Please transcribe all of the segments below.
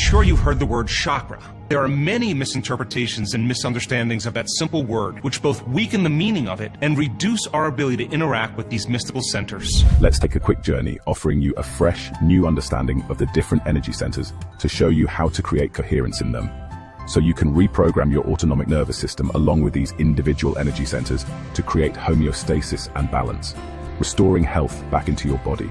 sure you've heard the word chakra. There are many misinterpretations and misunderstandings of that simple word, which both weaken the meaning of it and reduce our ability to interact with these mystical centers. Let's take a quick journey, offering you a fresh, new understanding of the different energy centers to show you how to create coherence in them, so you can reprogram your autonomic nervous system along with these individual energy centers to create homeostasis and balance, restoring health back into your body.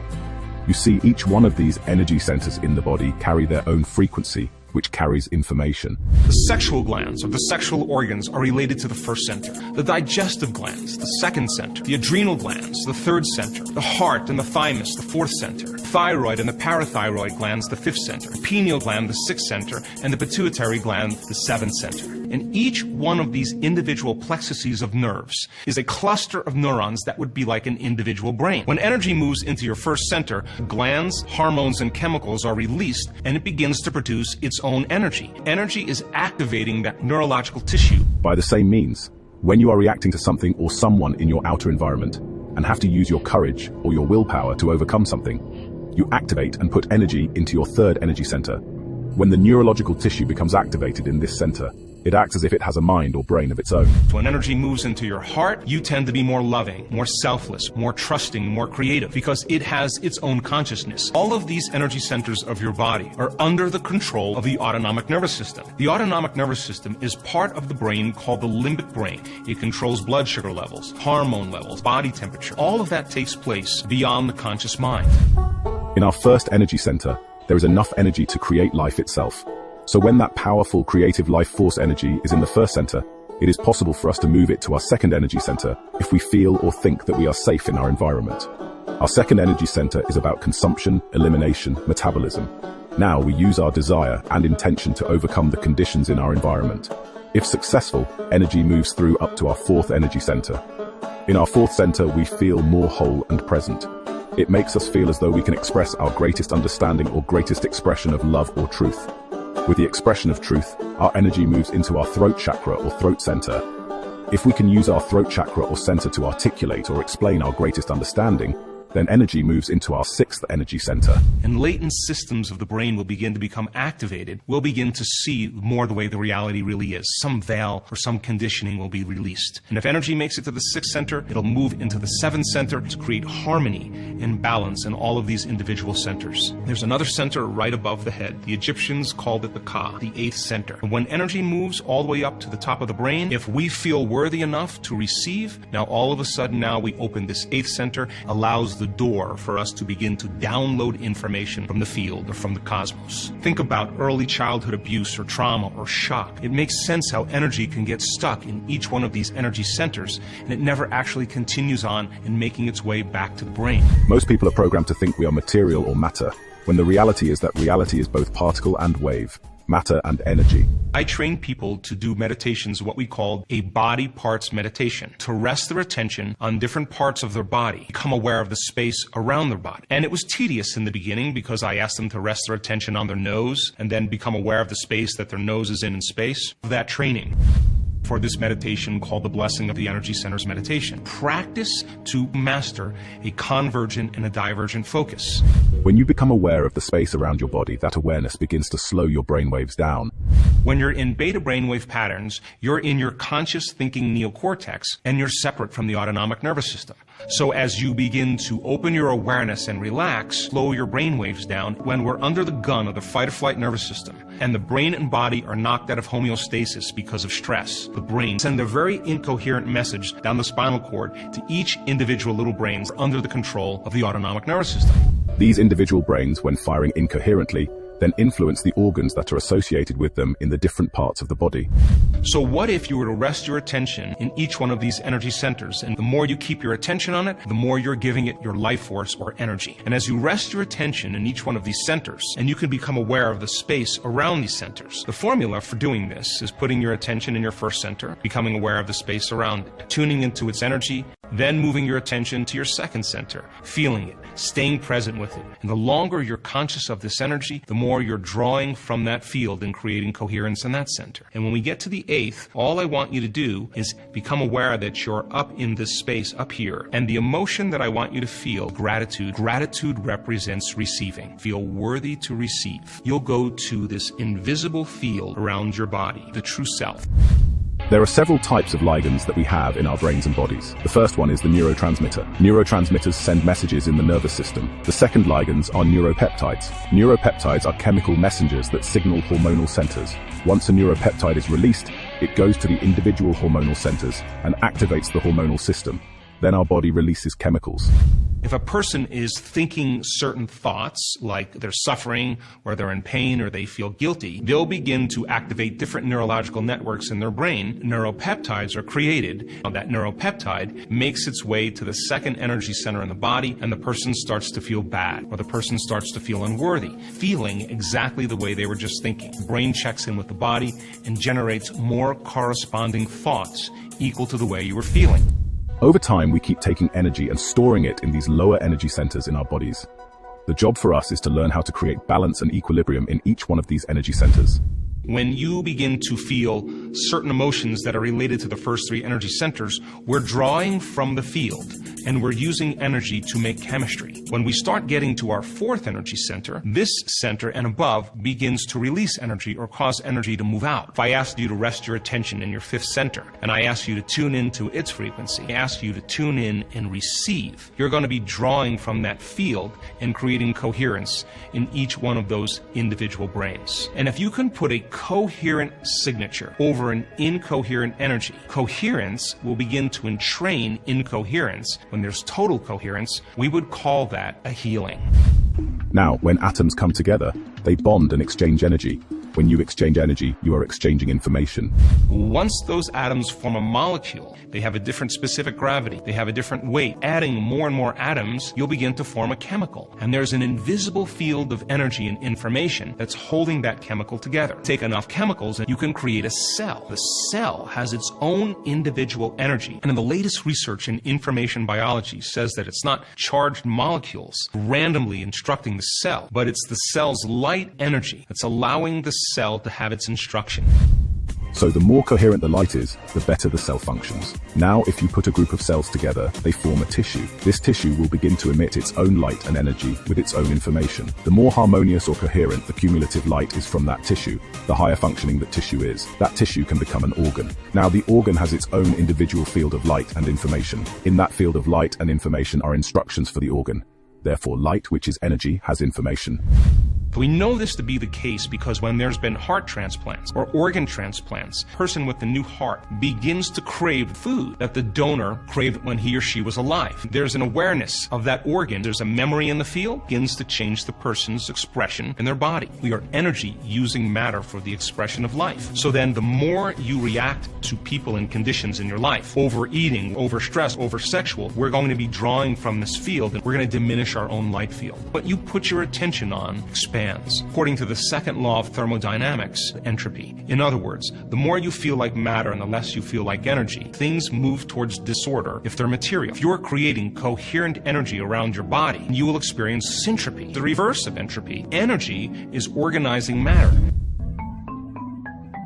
You see, each one of these energy centers in the body carry their own frequency, which carries information. The sexual glands, or the sexual organs, are related to the first center. The digestive glands, the second center. The adrenal glands, the third center. The heart and the thymus, the fourth center. Thyroid and the parathyroid glands, the fifth center. The pineal gland, the sixth center. And the pituitary gland, the seventh center. And each one of these individual plexuses of nerves is a cluster of neurons that would be like an individual brain. When energy moves into your first center, glands, hormones, and chemicals are released, and it begins to produce its own energy. Energy is activating that neurological tissue. By the same means, when you are reacting to something or someone in your outer environment and have to use your courage or your willpower to overcome something, you activate and put energy into your third energy center. When the neurological tissue becomes activated in this center, it acts as if it has a mind or brain of its own. When energy moves into your heart, you tend to be more loving, more selfless, more trusting, more creative, because it has its own consciousness. All of these energy centers of your body are under the control of the autonomic nervous system. The autonomic nervous system is part of the brain called the limbic brain. It controls blood sugar levels, hormone levels, body temperature. All of that takes place beyond the conscious mind. In our first energy center, there is enough energy to create life itself. So when that powerful creative life force energy is in the first center, it is possible for us to move it to our second energy center if we feel or think that we are safe in our environment. Our second energy center is about consumption, elimination, metabolism. Now we use our desire and intention to overcome the conditions in our environment. If successful, energy moves through up to our fourth energy center. In our fourth center, we feel more whole and present. It makes us feel as though we can express our greatest understanding or greatest expression of love or truth. With the expression of truth, our energy moves into our throat chakra or throat center. If we can use our throat chakra or center to articulate or explain our greatest understanding, then energy moves into our sixth energy center. And latent systems of the brain will begin to become activated. We'll begin to see more the way the reality really is. Some veil or some conditioning will be released. And if energy makes it to the sixth center, it'll move into the seventh center to create harmony and balance in all of these individual centers. There's another center right above the head. The Egyptians called it the Ka, the eighth center. And when energy moves all the way up to the top of the brain, if we feel worthy enough to receive, now all of a sudden now we open this eighth center, allows the door for us to begin to download information from the field or from the cosmos. Think about early childhood abuse or trauma or shock. It makes sense how energy can get stuck in each one of these energy centers, and it never actually continues on in making its way back to the brain. Most people are programmed to think we are material or matter, when the reality is that reality is both particle and wave, matter and energy. I train people to do meditations, what we call a body parts meditation, to rest their attention on different parts of their body, become aware of the space around their body. And it was tedious in the beginning because I asked them to rest their attention on their nose and then become aware of the space that their nose is in space. That training for this meditation called the Blessing of the Energy Centers meditation. Practice to master a convergent and a divergent focus. When you become aware of the space around your body, that awareness begins to slow your brainwaves down. When you're in beta brainwave patterns, you're in your conscious thinking neocortex and you're separate from the autonomic nervous system. So as you begin to open your awareness and relax, slow your brainwaves down, when we're under the gun of the fight or flight nervous system and the brain and body are knocked out of homeostasis because of stress, the brain sends a very incoherent message down the spinal cord to each individual little brains under the control of the autonomic nervous system. These individual brains, when firing incoherently, then influence the organs that are associated with them in the different parts of the body. So what if you were to rest your attention in each one of these energy centers? And the more you keep your attention on it, the more you're giving it your life force or energy. And as you rest your attention in each one of these centers, and you can become aware of the space around these centers. The formula for doing this is putting your attention in your first center, becoming aware of the space around it, tuning into its energy, Then moving your attention to your second center, feeling it, staying present with it. And the longer you're conscious of this energy, the more you're drawing from that field and creating coherence in that center. And when we get to the eighth, all I want you to do is become aware that you're up in this space up here. And the emotion that I want you to feel, gratitude. Gratitude represents receiving. Feel worthy to receive. You'll go to this invisible field around your body, the true self. There are several types of ligands that we have in our brains and bodies. The first one is the neurotransmitter. Neurotransmitters send messages in the nervous system. The second ligands are neuropeptides. Neuropeptides are chemical messengers that signal hormonal centers. Once a neuropeptide is released, it goes to the individual hormonal centers and activates the hormonal system. Then our body releases chemicals. If a person is thinking certain thoughts, like they're suffering, or they're in pain, or they feel guilty, they'll begin to activate different neurological networks in their brain. Neuropeptides are created. That neuropeptide makes its way to the second energy center in the body, and the person starts to feel bad, or the person starts to feel unworthy, feeling exactly the way they were just thinking. The brain checks in with the body and generates more corresponding thoughts equal to the way you were feeling. Over time, we keep taking energy and storing it in these lower energy centers in our bodies. The job for us is to learn how to create balance and equilibrium in each one of these energy centers. When you begin to feel certain emotions that are related to the first three energy centers, we're drawing from the field and we're using energy to make chemistry. When we start getting to our fourth energy center, this center and above begins to release energy or cause energy to move out. If I ask you to rest your attention in your fifth center and I ask you to tune into its frequency, I ask you to tune in and receive, you're going to be drawing from that field and creating coherence in each one of those individual brains. And if you can put a coherent signature over an incoherent energy, coherence will begin to entrain incoherence. When there's total coherence, we would call that a healing. Now, when atoms come together, they bond and exchange energy. When you exchange energy, you are exchanging information. Once those atoms form a molecule, they have a different specific gravity, they have a different weight. Adding more and more atoms, you'll begin to form a chemical. And there's an invisible field of energy and information that's holding that chemical together. Take enough chemicals and you can create a cell. The cell has its own individual energy. And in the latest research in information biology says that it's not charged molecules randomly instructing the cell, but it's the cell's light energy that's allowing the cell to have its instruction. So the more coherent the light is, the better the cell functions. Now, if you put a group of cells together, they form a tissue. This tissue will begin to emit its own light and energy with its own information. The more harmonious or coherent the cumulative light is from that tissue, the higher functioning that tissue is. That tissue can become an organ. Now, the organ has its own individual field of light and information. In that field of light and information are instructions for the organ. Therefore, light, which is energy, has information. We know this to be the case because when there's been heart transplants or organ transplants, a person with the new heart begins to crave food that the donor craved when he or she was alive. There's an awareness of that organ. There's a memory in the field, begins to change the person's expression in their body. We are energy using matter for the expression of life. So then the more you react to people and conditions in your life, overeating, overstress, oversexual, we're going to be drawing from this field and we're going to diminish our own light field. What you put your attention on expands. According to the second law of thermodynamics, entropy. In other words, the more you feel like matter and the less you feel like energy, things move towards disorder if they're material. If you're creating coherent energy around your body, you will experience syntropy, the reverse of entropy. Energy is organizing matter.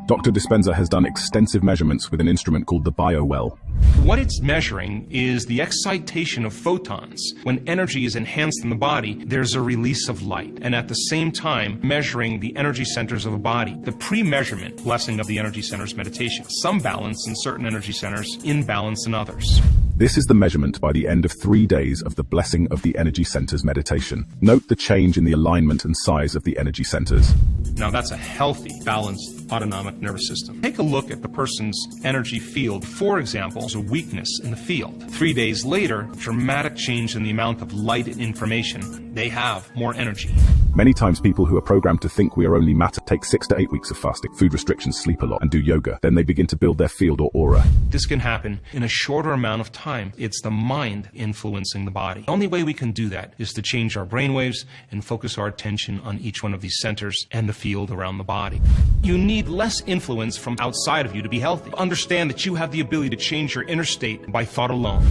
Dr. Dispenza has done extensive measurements with an instrument called the BioWell. What it's measuring is the excitation of photons. When energy is enhanced in the body, there's a release of light. And at the same time, measuring the energy centers of the body. The pre-measurement blessing of the energy centers meditation. Some balance in certain energy centers, imbalance in others. This is the measurement by the end of 3 days of the blessing of the energy centers meditation. Note the change in the alignment and size of the energy centers. Now that's a healthy, balanced autonomic nervous system. Take a look at the person's energy field. For example, there's a weakness in the field. 3 days later, dramatic change in the amount of light and information. They have more energy. Many times people who are programmed to think we are only matter take 6 to 8 weeks of fasting, food restrictions, sleep a lot, and do yoga. Then they begin to build their field or aura. This can happen in a shorter amount of time. It's the mind influencing the body. The only way we can do that is to change our brainwaves and focus our attention on each one of these centers and the field around the body. You need less influence from outside of you to be healthy. Understand that you have the ability to change your inner state by thought alone.